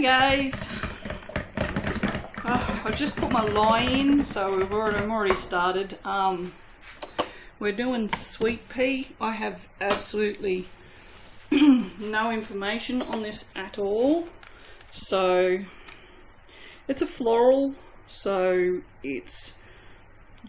Hey guys, I've just put my lye in, so I'm already started. We're doing Sweet Pea. I have absolutely no information on this at all. So it's a floral, so it's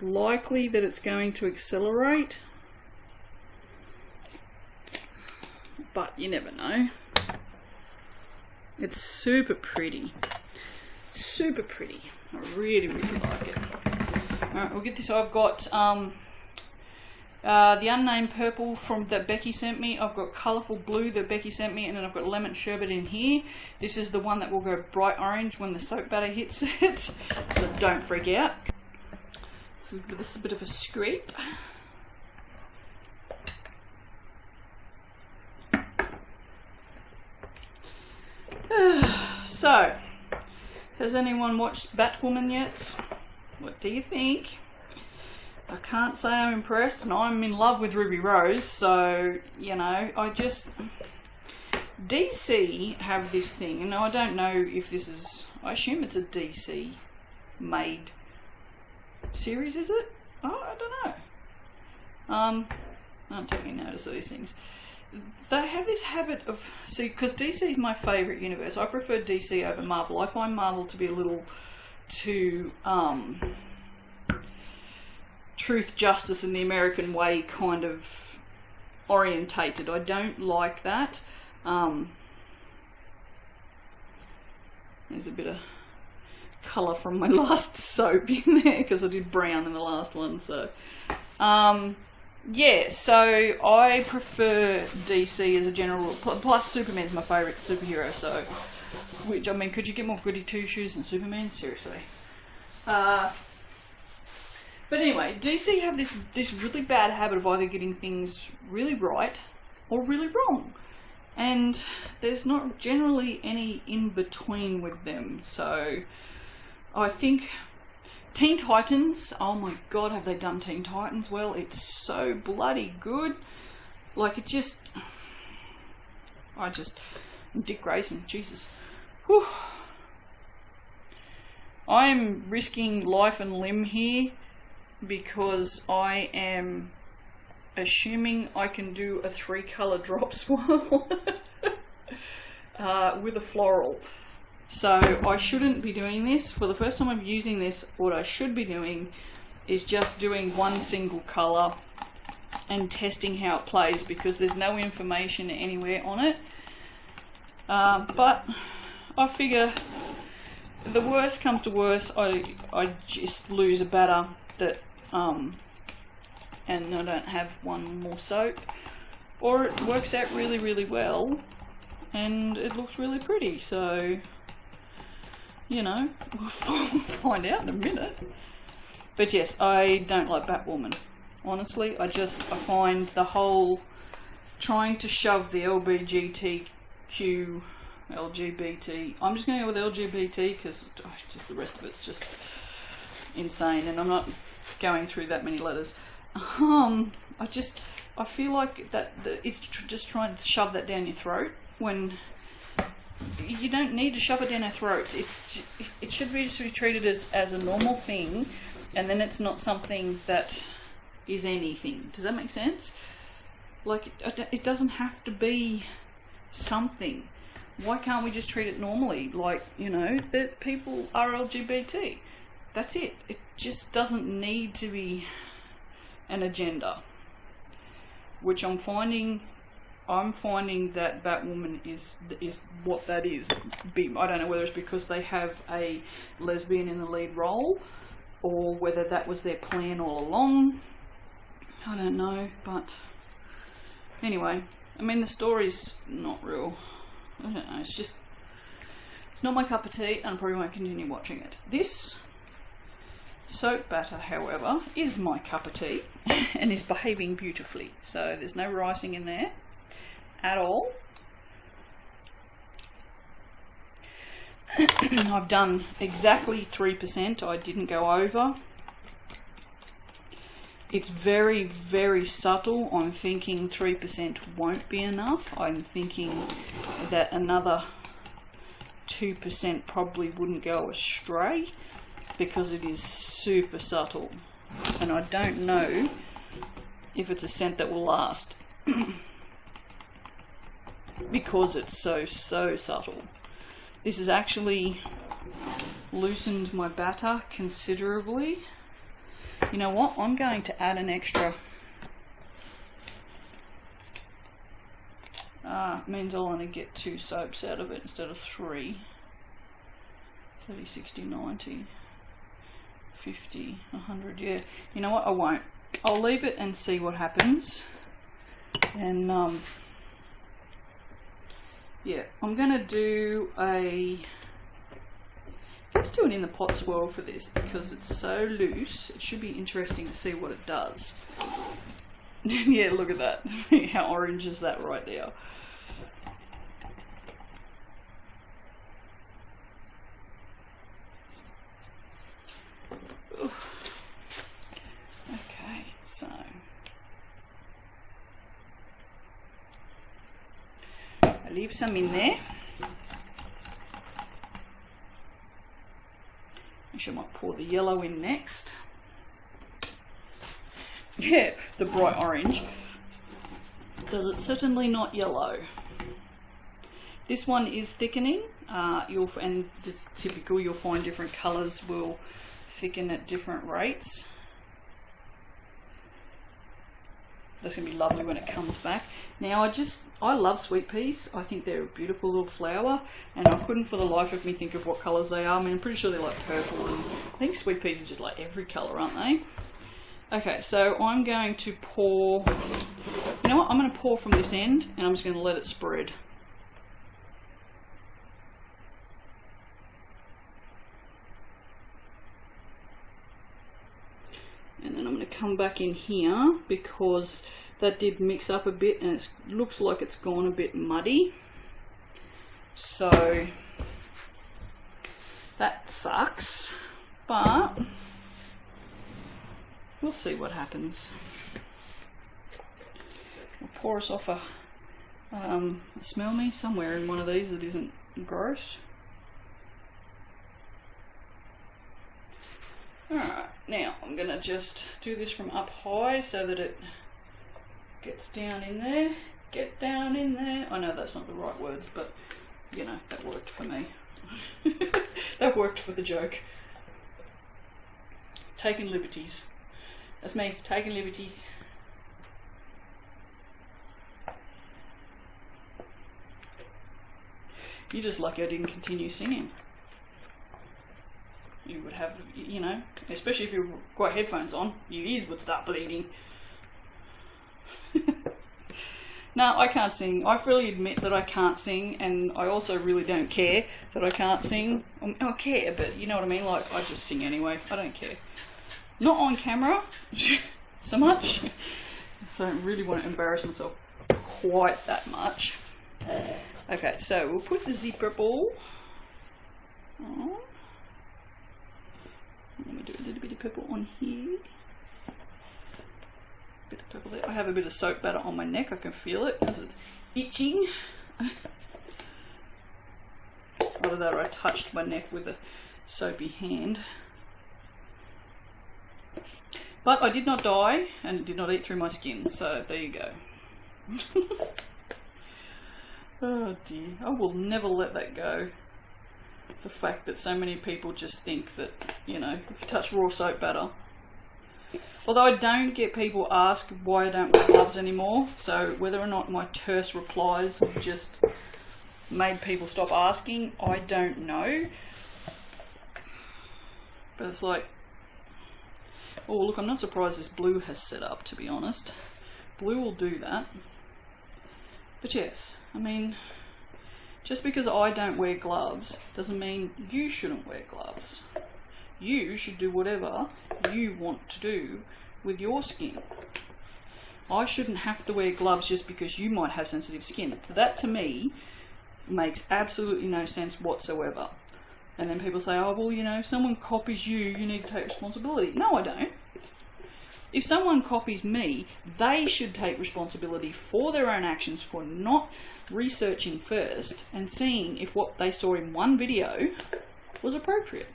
likely that it's going to accelerate, but you never know. It's super pretty. Super pretty. I really, really like it. Alright, we'll get this. I've got the unnamed purple from that Becky sent me. I've got colourful blue that Becky sent me, and then I've got lemon sherbet in here. This is the one that will go bright orange when the soap batter hits it. So don't freak out. This is a bit of a scrape. So, has anyone watched Batwoman yet? What do you think? I can't say I'm impressed, and I'm in love with Ruby Rose, so, you know, DC have this thing, and I don't know if this is, I assume it's a DC made series, is it? Oh, I don't know. I'm taking notice of these things. They have this habit of, see, because DC is my favourite universe. I prefer DC over Marvel. I find Marvel to be a little too truth, justice, and the American way kind of orientated. I don't like that. There's a bit of colour from my last soap in there because I did brown in the last one. So yeah, so I prefer DC as a general rule. Plus Superman's my favourite superhero, so, which, I mean, could you get more goody two-shoes than Superman? Seriously. But anyway, DC have this really bad habit of either getting things really right or really wrong. And there's not generally any in between with them. So I think Teen Titans, oh my god, have they done Teen Titans well? It's so bloody good. Like, it just, Dick Grayson, Jesus. Whew. I'm risking life and limb here because I am assuming I can do a 3-colour drop swirl with a floral. So I shouldn't be doing this. For the first time I'm using this, what I should be doing is just doing one single colour and testing how it plays, because there's no information anywhere on it. But I figure the worst comes to worst, I just lose a batter that and I don't have one more soap, or it works out really, really well and it looks really pretty. So, you know, we'll find out in a minute. But yes, I don't like Batwoman. Honestly, I find the whole trying to shove the LGBT, I'm just going to go with LGBT because just the rest of it's just insane, and I'm not going through that many letters. I feel like that it's just trying to shove that down your throat when you don't need to shove it down our throats. It should be just be treated as a normal thing, and then it's not something that is anything. Does that make sense? Like, it doesn't have to be something. Why can't we just treat it normally? Like, you know, that people are LGBT. That's it. It just doesn't need to be an agenda. Which I'm finding that Batwoman is what that is. I don't know whether it's because they have a lesbian in the lead role, or whether that was their plan all along. I don't know, but anyway, I mean, the story's not real. I don't know, it's not my cup of tea, and I probably won't continue watching it. This soap batter, however, is my cup of tea and is behaving beautifully. So there's no ricing in there at all. I've done exactly 3%. I didn't go over. It's very, very subtle. I'm thinking 3% won't be enough. I'm thinking that another 2% probably wouldn't go astray because it is super subtle. And I don't know if it's a scent that will last because it's so subtle. This has actually loosened my batter considerably. You know what? I'm going to add an extra. Means I'll only get 2 soaps out of it instead of 3. 30, 60, 90, 50, 100. Yeah. You know what? I won't. I'll leave it and see what happens. And yeah, I'm gonna do a. Let's do it in the pot swirl for this because it's so loose. It should be interesting to see what it does. Yeah, look at that. How orange is that right there? Okay, so I leave some in there. I might pour the yellow in next. Yeah, the bright orange, because it's certainly not yellow. This one is thickening. And it's typical, you'll find different colours will thicken at different rates. That's going to be lovely when it comes back. Now I love sweet peas. I think they're a beautiful little flower, and I couldn't for the life of me think of what colours they are. I mean, I'm pretty sure they're like purple, and I think sweet peas are just like every colour, aren't they? Okay, so I'm going to pour, you know what, I'm going to pour from this end, and I'm just going to let it spread. And then I'm going to come back in here because that did mix up a bit and it looks like it's gone a bit muddy. So that sucks, but we'll see what happens. I'll pour us off smell me somewhere in one of these that isn't gross. Alright, now I'm going to just do this from up high so that it gets down in there. Get down in there. I know that's not the right words, but you know, that worked for me. That worked for the joke. Taking liberties. That's me, taking liberties. You're just lucky I didn't continue singing. You would have, you know, especially if you've got headphones on, your ears would start bleeding. No, I can't sing. I freely admit that I can't sing, and I also really don't care that I can't sing. I care, but you know what I mean? Like, I just sing anyway. I don't care. Not on camera so much. So I don't really want to embarrass myself quite that much. Okay, so we'll put the zebra ball on. Let me do a little bit of purple on here. Bit of purple there. I have a bit of soap batter on my neck. I can feel it because it's itching. Either that or I touched my neck with a soapy hand. But I did not die and it did not eat through my skin. So there you go. Oh dear. I will never let that go. The fact that so many people just think that, you know, if you touch raw soap batter. Although I don't get people ask why I don't wear gloves anymore, so whether or not my terse replies have just made people stop asking, I don't know. But it's like, oh look, I'm not surprised this blue has set up, to be honest. Blue will do that. But yes, I mean, just because I don't wear gloves doesn't mean you shouldn't wear gloves. You should do whatever you want to do with your skin. I shouldn't have to wear gloves just because you might have sensitive skin. That to me makes absolutely no sense whatsoever. And then people say, oh well, you know, if someone copies you, you need to take responsibility. No, I don't. If someone copies me, they should take responsibility for their own actions, for not researching first and seeing if what they saw in one video was appropriate.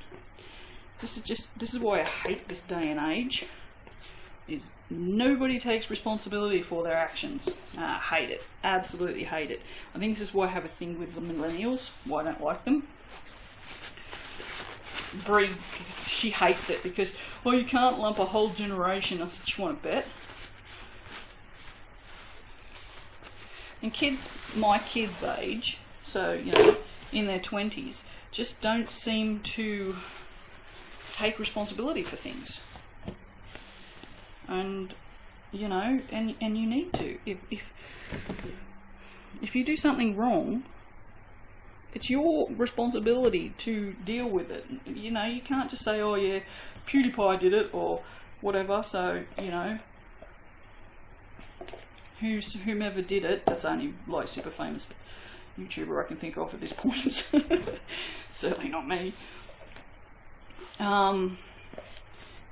This is why I hate this day and age, is nobody takes responsibility for their actions. I hate it. Absolutely hate it. I think this is why I have a thing with the millennials, why I don't like them. Brie, she hates it because, well, you can't lump a whole generation. I said, you want to bet? And kids, my kids' age, so, you know, in their 20s, just don't seem to take responsibility for things. And, you know, and you need to. If you do something wrong, it's your responsibility to deal with it. You know, you can't just say, oh yeah, PewDiePie did it or whatever, so, you know, whomever did it, that's only like super famous YouTuber I can think of at this point. Certainly not me.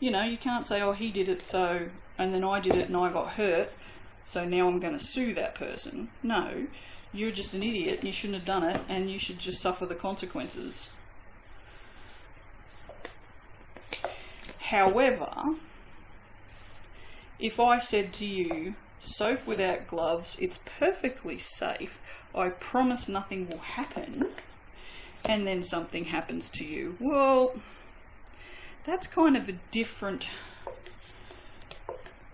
You know, you can't say, oh, he did it, so, and then I did it and I got hurt, so now I'm going to sue that person. No. You're just an idiot, you shouldn't have done it, and you should just suffer the consequences. However, if I said to you, soap without gloves, it's perfectly safe, I promise nothing will happen, and then something happens to you, well, that's kind of a different,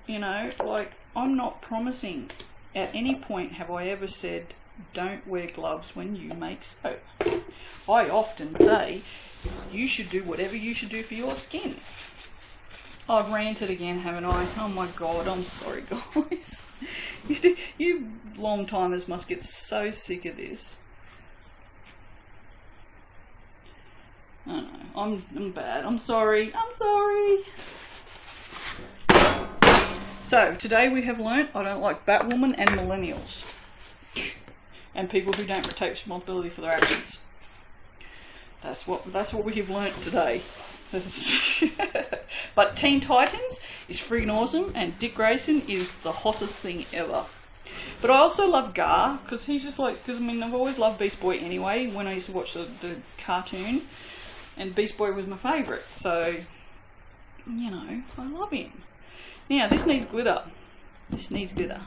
you know, like, I'm not promising. At any point have I ever said, don't wear gloves when you make soap. I often say, you should do whatever you should do for your skin. I've ranted again, haven't I? Oh my god, I'm sorry guys. You long timers must get so sick of this. I know, I'm bad. I'm sorry. So, today we have learnt I don't like Batwoman and millennials. And people who don't take responsibility for their actions. That's what we have learnt today. But Teen Titans is freaking awesome, and Dick Grayson is the hottest thing ever. But I also love Gar, because he's just like, because I mean, I've always loved Beast Boy anyway, when I used to watch the cartoon, and Beast Boy was my favourite, so, you know, I love him. Now, this needs glitter. This needs glitter.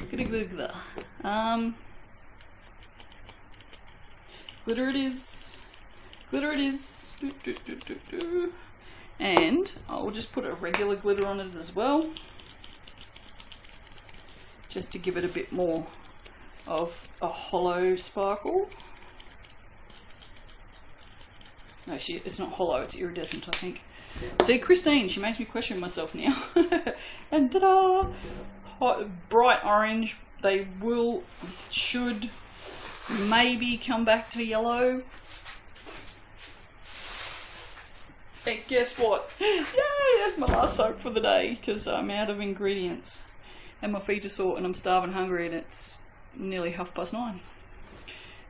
Glitter. Glitter it is. Glitter it is. And I'll just put a regular glitter on it as well, just to give it a bit more of a hollow sparkle. No, it's not hollow, it's iridescent, I think. See, Christine, she makes me question myself now. And ta-da! Hot, bright orange. They should maybe come back to yellow. And guess what? Yay, that's my last soap for the day, because I'm out of ingredients. And my feet are sore and I'm starving hungry, and it's nearly 9:30.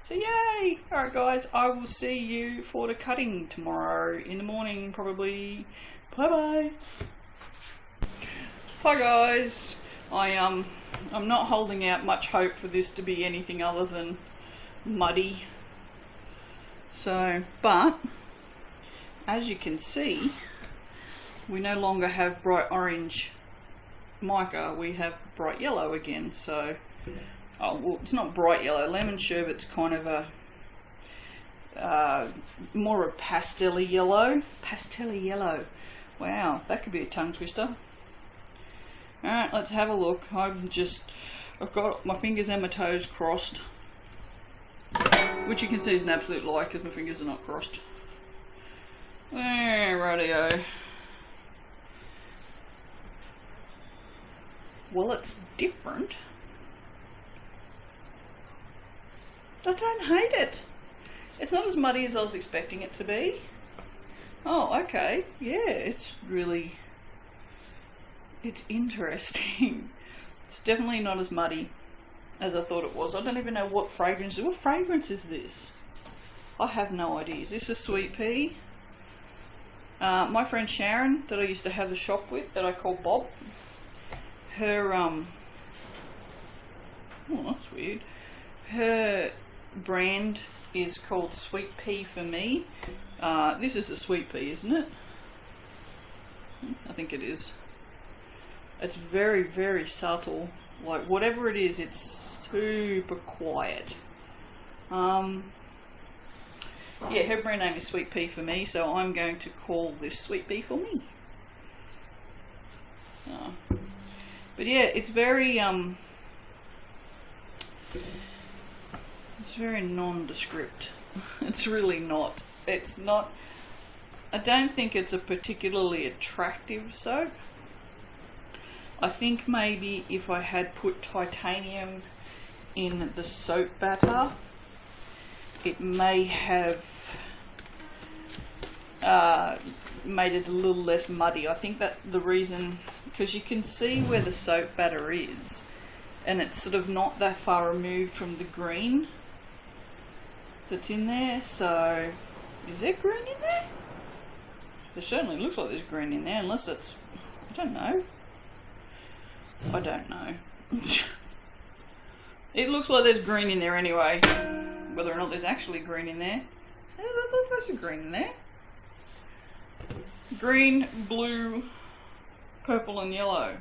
So yay! Alright guys, I will see you for the cutting tomorrow in the morning probably. Bye bye! Hi guys! I'm not holding out much hope for this to be anything other than muddy. So, but as you can see, we no longer have bright orange mica, we have bright yellow again. So, oh well, it's not bright yellow. Lemon sherbet's kind of a more a pastel-y yellow. Pastel-y yellow. Wow, that could be a tongue twister. Alright, let's have a look. I've got my fingers and my toes crossed, which you can see is an absolute lie because my fingers are not crossed. There, rightio. Well, it's different. I don't hate it. It's not as muddy as I was expecting it to be. Oh, okay. Yeah, it's interesting. It's definitely not as muddy as I thought it was. I don't even know what fragrance is this? I have no idea. Is this a Sweet Pea? My friend Sharon, that I used to have the shop with, that I call Bob, her, oh, that's weird. Her brand is called Sweet Pea for me. This is a Sweet Pea, isn't it? I think it is. It's very, very subtle. Like, whatever it is, it's super quiet. Yeah, her brand name is Sweet Pea for me, so I'm going to call this Sweet Pea for me. But yeah, it's very nondescript. It's really not. It's not. I don't think it's a particularly attractive soap. I think maybe if I had put titanium in the soap batter, it may have made it a little less muddy. I think that the reason, because you can see where the soap batter is, and it's sort of not that far removed from the green that's in there. So, is there green in there? It certainly looks like there's green in there, unless it's, I don't know. I don't know. It looks like there's green in there anyway. Whether or not there's actually green in there. There's some green in there. Green, blue, purple and yellow.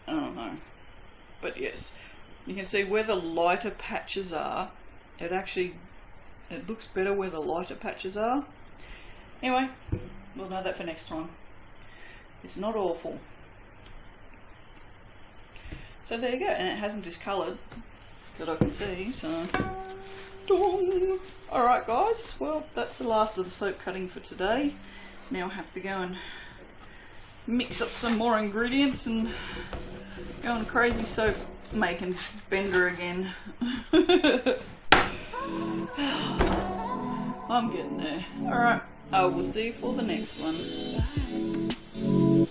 I don't know. But yes, you can see where the lighter patches are. It looks better where the lighter patches are. Anyway, we'll know that for next time. It's not awful. So there you go, and it hasn't discoloured that I can see, so. Alright guys, well that's the last of the soap cutting for today. Now I have to go and mix up some more ingredients and go on crazy soap making bender again. I'm getting there. Alright, I will see you for the next one. Bye.